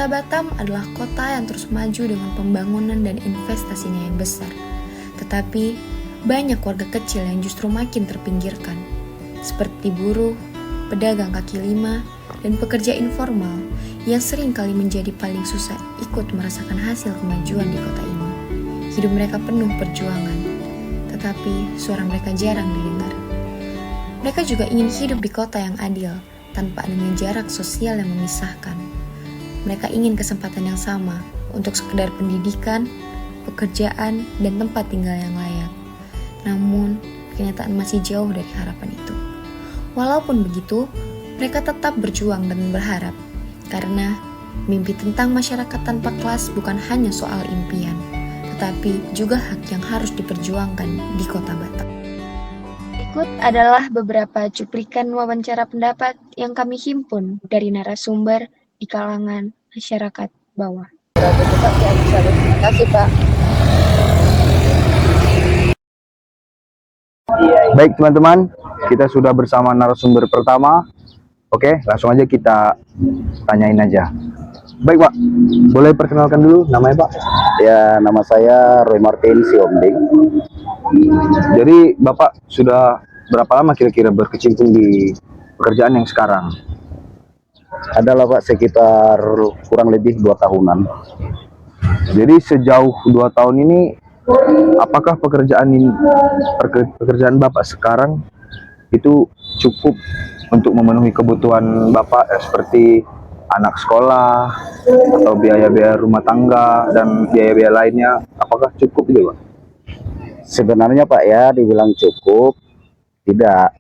Kota Batam adalah kota yang terus maju dengan pembangunan dan investasinya yang besar. Tetapi, banyak warga kecil yang justru makin terpinggirkan, seperti buruh, pedagang kaki lima, dan pekerja informal yang sering kali menjadi paling susah ikut merasakan hasil kemajuan di kota ini. Hidup mereka penuh perjuangan, tetapi suara mereka jarang didengar. Mereka juga ingin hidup di kota yang adil, tanpa adanya jarak sosial yang memisahkan. Mereka ingin kesempatan yang sama untuk sekedar pendidikan, pekerjaan, dan tempat tinggal yang layak. Namun, kenyataan masih jauh dari harapan itu. Walaupun begitu, mereka tetap berjuang dan berharap, karena mimpi tentang masyarakat tanpa kelas bukan hanya soal impian, tetapi juga hak yang harus diperjuangkan di Kota Batam. Berikut adalah beberapa cuplikan wawancara pendapat yang kami himpun dari narasumber di kalangan masyarakat bawah. Terima kasih, Pak. Baik teman-teman, kita sudah bersama narasumber pertama. Oke, langsung aja kita tanyain aja. Baik Pak, boleh perkenalkan dulu namanya Pak? Ya, nama saya Roy Martin Siomding. Jadi Bapak sudah berapa lama kira-kira berkecimpung di pekerjaan yang sekarang? Adalah Pak sekitar kurang lebih 2 tahunan. Jadi sejauh 2 tahun ini, apakah pekerjaan Bapak sekarang itu cukup untuk memenuhi kebutuhan Bapak seperti anak sekolah atau biaya-biaya rumah tangga dan biaya-biaya lainnya, apakah cukup gitu Pak? Sebenarnya Pak ya dibilang cukup, tidak.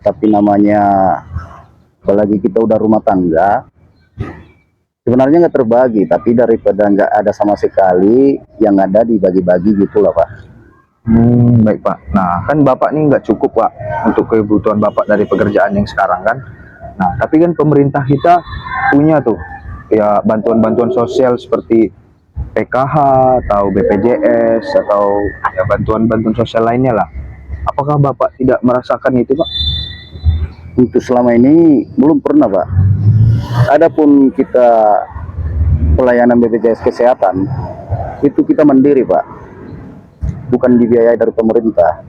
Tapi namanya apalagi kita udah rumah tangga, sebenarnya nggak terbagi. Tapi daripada nggak ada sama sekali, yang ada dibagi-bagi gitulah Pak. Baik Pak. Nah kan Bapak ini nggak cukup Pak untuk kebutuhan Bapak dari pekerjaan yang sekarang kan. Nah tapi kan pemerintah kita punya tuh ya bantuan-bantuan sosial seperti PKH atau BPJS atau ya bantuan-bantuan sosial lainnya lah. Apakah Bapak tidak merasakan itu Pak? Untuk selama ini belum pernah Pak. Adapun kita pelayanan BPJS Kesehatan, itu kita mandiri Pak. Bukan dibiayai dari pemerintah.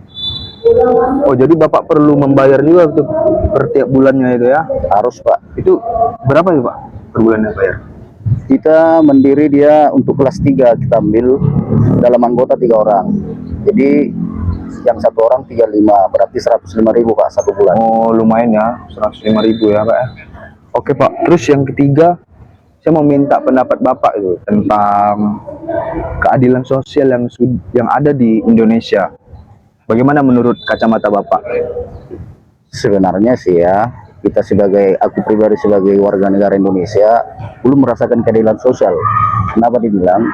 Oh jadi Bapak perlu membayar juga tuh per tiap bulannya itu ya? Harus Pak. Itu berapa ya Pak per bulannya bayar? Kita mandiri dia untuk kelas 3 kita ambil dalam anggota 3 orang. Jadi yang 1 orang 35, berarti 105.000 Pak 1 bulan. Oh lumayan ya, 105.000 ya Pak ya. Oke Pak, terus yang ketiga saya mau minta pendapat Bapak itu tentang keadilan sosial yang ada di Indonesia. Bagaimana menurut kacamata Bapak? Sebenarnya sih ya, aku pribadi sebagai warga negara Indonesia belum merasakan keadilan sosial. Kenapa dibilang?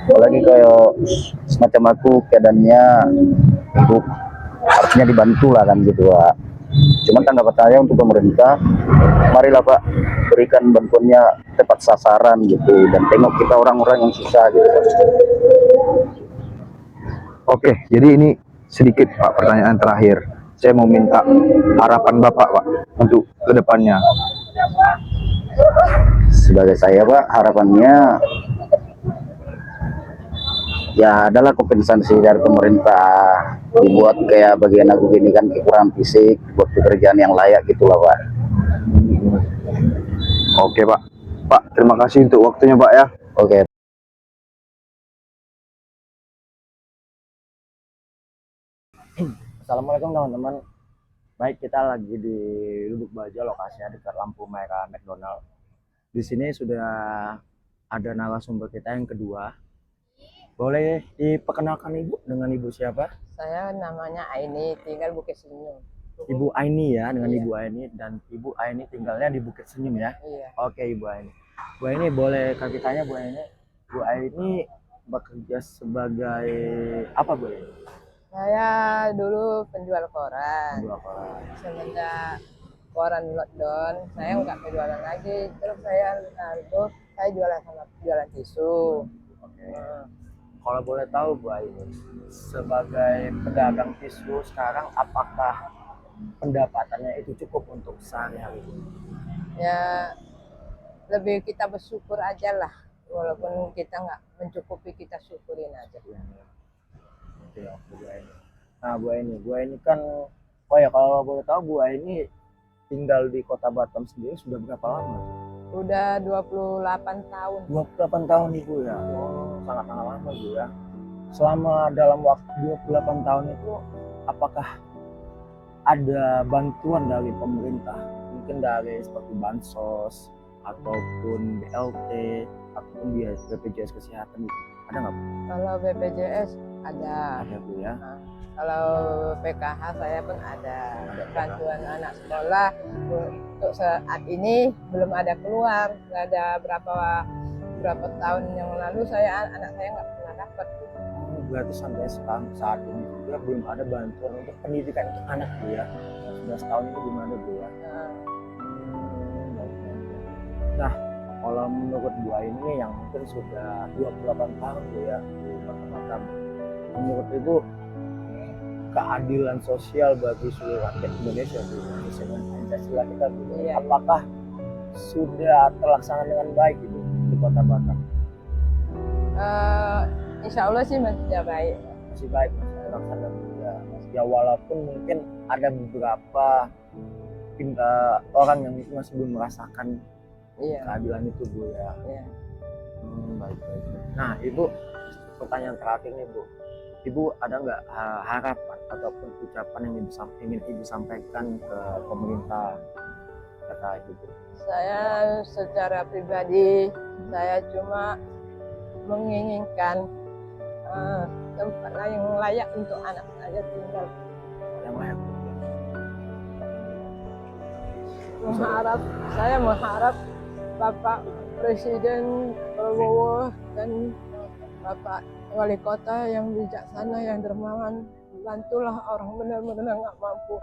Apalagi kayak semacam aku keadaannya hidup harusnya dibantu lah kan gitu Pak. Cuman tanggapan saya untuk pemerintah, marilah Pak berikan bantuannya tepat sasaran gitu dan tengok kita orang-orang yang susah gitu. Oke, jadi ini sedikit Pak pertanyaan terakhir. Saya mau minta harapan Bapak Pak untuk kedepannya. Sebagai saya Pak, harapannya ya adalah kompensasi dari pemerintah, dibuat kayak bagian aku gini kan kekurangan fisik, buat pekerjaan yang layak gitulah Pak. Oke Pak. Pak, terima kasih untuk waktunya Pak ya. Oke. Assalamualaikum teman-teman. Baik, kita lagi di Lubuk Bajo, lokasinya dekat lampu merah McDonald. Di sini sudah ada narasumber kita yang kedua. Boleh diperkenalkan Ibu dengan Ibu siapa? Saya namanya Aini, tinggal Bukit Senyum. Ibu Aini ya, dengan Iya. Ibu Aini, dan Ibu Aini tinggalnya di Bukit Senyum ya. Iya. Oke Ibu Aini. Bu Aini, boleh kaki tanya Bu Aini? Bu Aini bekerja sebagai apa Bu Aini? Saya dulu penjual koran. Penjual koran. Semenjak koran lockdown, saya nggak penjualan lagi. Terus saya jualan tisu. Oke. Kalau boleh tahu Bu Aini, sebagai pedagang tisu sekarang, apakah pendapatannya itu cukup untuk sehari-hari? Ya lebih kita bersyukur aja lah, walaupun kita nggak mencukupi, kita syukurin aja. Oke, Bu Aini. Nah, Bu Aini kan, oh ya kalau boleh tahu Bu Aini tinggal di Kota Batam sendiri sudah berapa lama? Udah 28 tahun. 28 tahun Ibu ya. Oh, sangat-sangat lama Bu ya. Selama dalam waktu 28 tahun itu, apakah ada bantuan dari pemerintah? Mungkin dari seperti bansos ataupun BLT ataupun BPJS kesehatan gitu. Ada nggak Bu? Kalau BPJS ada. Ada Bu ya. Nah, kalau PKH saya pun ada bantuan anak sekolah. Untuk saat ini belum ada keluar. Nggak ada berapa tahun yang lalu anak saya nggak pernah dapat. Oh, berarti sampai sekarang saat ini juga belum ada bantuan untuk pendidikan untuk anak Bu ya. Sudah setahun ini belum ada Bu ya. Nah, Nah, kalau menurut Bu Aini yang mungkin sudah 28 tahun Bu ya di Kota Batam, menurut Ibu keadilan sosial bagi seluruh rakyat Indonesia Bu, dengan Pancasila kita Bu, Iya. apakah sudah terlaksana dengan baik itu di Kota Batam? insya Allah sih masih baik. Masih baik, masih terlaksana Bu ya. Ya walaupun mungkin ada beberapa orang yang masih belum merasakan Iya. keadilan itu Bu ya. Iya. Baik. Nah, Ibu, pertanyaan terakhir nih Bu. Ibu ada nggak harapan ataupun ucapan yang ingin Ibu sampaikan ke pemerintah terkait itu? Saya secara pribadi, saya cuma menginginkan tempat yang layak untuk anak saya tinggal. Yang layak Bu ya. Saya mengharap Bapak Presiden Prabowo dan Bapak Wali Kota yang bijaksana, yang dermawan, bantulah orang benar-benar nggak mampu.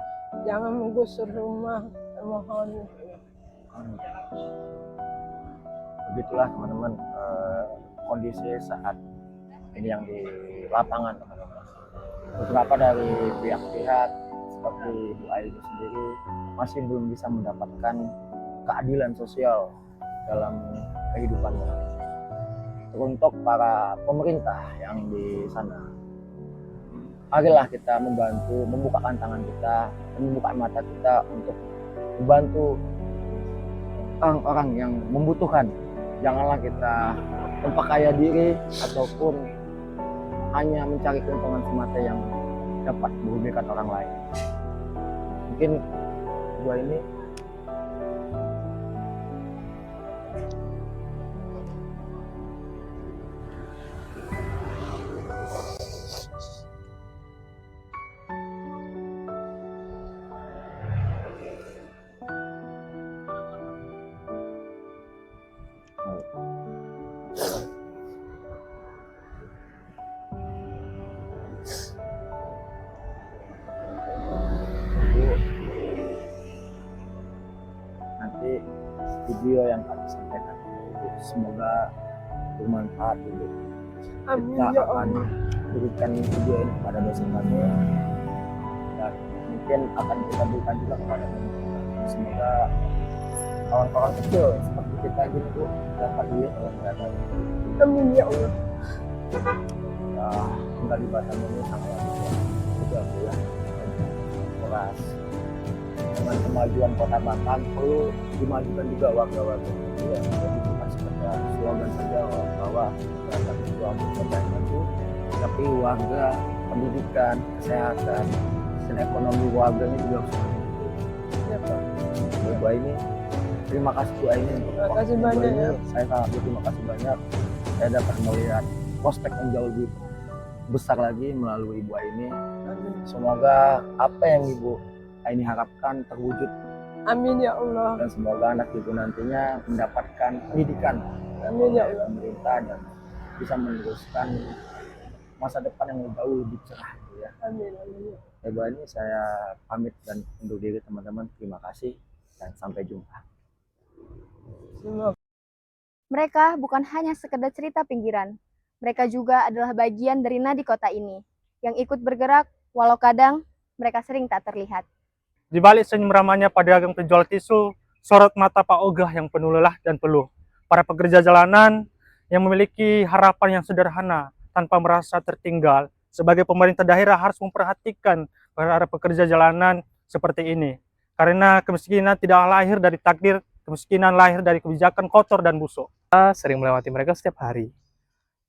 Jangan menggusur rumah, mohon. Begitulah teman-teman kondisi saat ini yang di lapangan teman-teman. Beberapa dari pihak-pihak seperti Bu Aini sendiri masih belum bisa mendapatkan keadilan sosial dalam kehidupannya. Untuk para pemerintah yang di sana, marilah kita membantu, membukakan tangan kita, membuka mata kita untuk membantu orang-orang yang membutuhkan. Janganlah kita memperkaya diri ataupun hanya mencari keuntungan semata yang dapat merugikan orang lain. Mungkin gua ini nanti video yang kami sampaikan itu semoga bermanfaat untuk Amin kita ya akan Allah. berikan video ini kepada dosen kami dan mungkin akan kita berikan juga kepada teman-teman. Semoga kawan-kawan kecil seperti kita gini Bu dapat dilihat oleh mereka. Amin ya Allah. Ya, tinggal di Batam ini sangat juga Bu ya. Keras. Dengan kemajuan Kota Batam perlu dimajukan juga warga-warga ya. Jadi bukan sekedar slogan saja bahwa Batam itu harus kota yang maju, tapi warga, pendidikan, kesehatan, dan ekonomi warga ini juga harus maju. Ya Pak. Bu Aini, terima kasih Bu Aini untuk Terima kasih waktu Bu banyak, Aini. ya. Saya sangat berterima kasih banyak. Saya dapat melihat prospek yang jauh lebih besar lagi melalui Ibu Aini. Amin. Semoga apa yang Ibu Aini harapkan terwujud Amin ya Allah. dan semoga anak Ibu nantinya mendapatkan pendidikan Amin ya dari Allah. pemerintah dan bisa meneruskan masa depan yang jauh lebih cerah ya. Amin. Amin. Ibu Aini, saya pamit dan undur diri teman-teman. Terima kasih dan sampai jumpa. Semoga Mereka bukan hanya sekedar cerita pinggiran, mereka juga adalah bagian dari nadi kota ini, yang ikut bergerak walau kadang mereka sering tak terlihat. Di balik senyum ramahnya pedagang penjual tisu, sorot mata Pak Ogah yang penuh lelah dan peluh. para pekerja jalanan yang memiliki harapan yang sederhana tanpa merasa tertinggal. Sebagai pemerintah daerah harus memperhatikan para pekerja jalanan seperti ini. Karena kemiskinan tidak lahir dari takdir, kemiskinan lahir dari kebijakan kotor dan busuk. Kita sering melewati mereka setiap hari,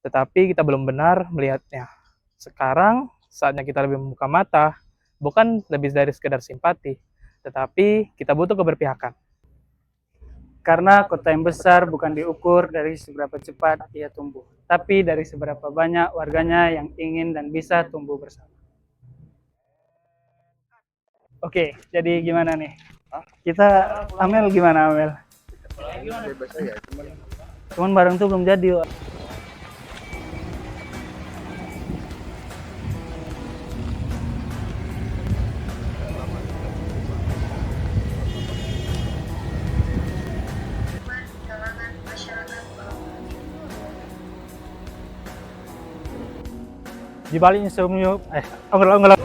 tetapi kita belum benar melihatnya. Sekarang saatnya kita lebih membuka mata, bukan lebih dari sekedar simpati, tetapi kita butuh keberpihakan. Karena kota yang besar bukan diukur dari seberapa cepat ia tumbuh, tapi dari seberapa banyak warganya yang ingin dan bisa tumbuh bersama. Oke, jadi gimana nih? Kita Amel gimana Amel? Cuman bareng tuh belum jadi. Di balik insomnia, enggak.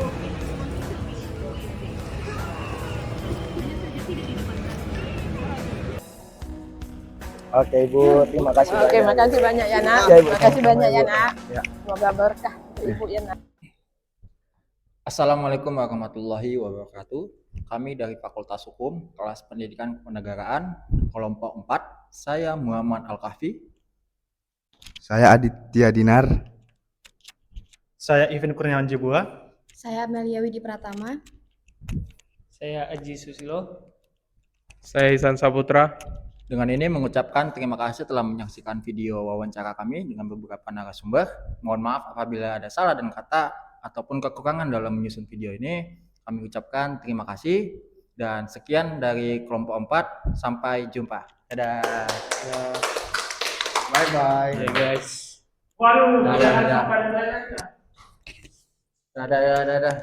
Oke Ibu, terima kasih Oke, banyak. makasih banyak ya nak. Ya, Ibu. Makasih banyak ya nak. Ya. Semoga berkah untuk Ibu ya nak. Assalamualaikum warahmatullahi wabarakatuh. Kami dari Fakultas Hukum, kelas Pendidikan Kenegaraan, kelompok 4. Saya Muhammad Al-Kahfi. Saya Aditya Dinar. Saya Ivan Kurniawan Jibua. Saya Amelia Widi Pratama. Saya Aji Susilo. Saya Ihsan Saputra. Dengan ini mengucapkan terima kasih telah menyaksikan video wawancara kami dengan beberapa narasumber. Mohon maaf apabila ada salah dan kata ataupun kekurangan dalam menyusun video ini. Kami ucapkan terima kasih dan sekian dari kelompok 4. Sampai jumpa. Dadah. Bye bye. Ya guys. Waduh, Dadah. Dadah.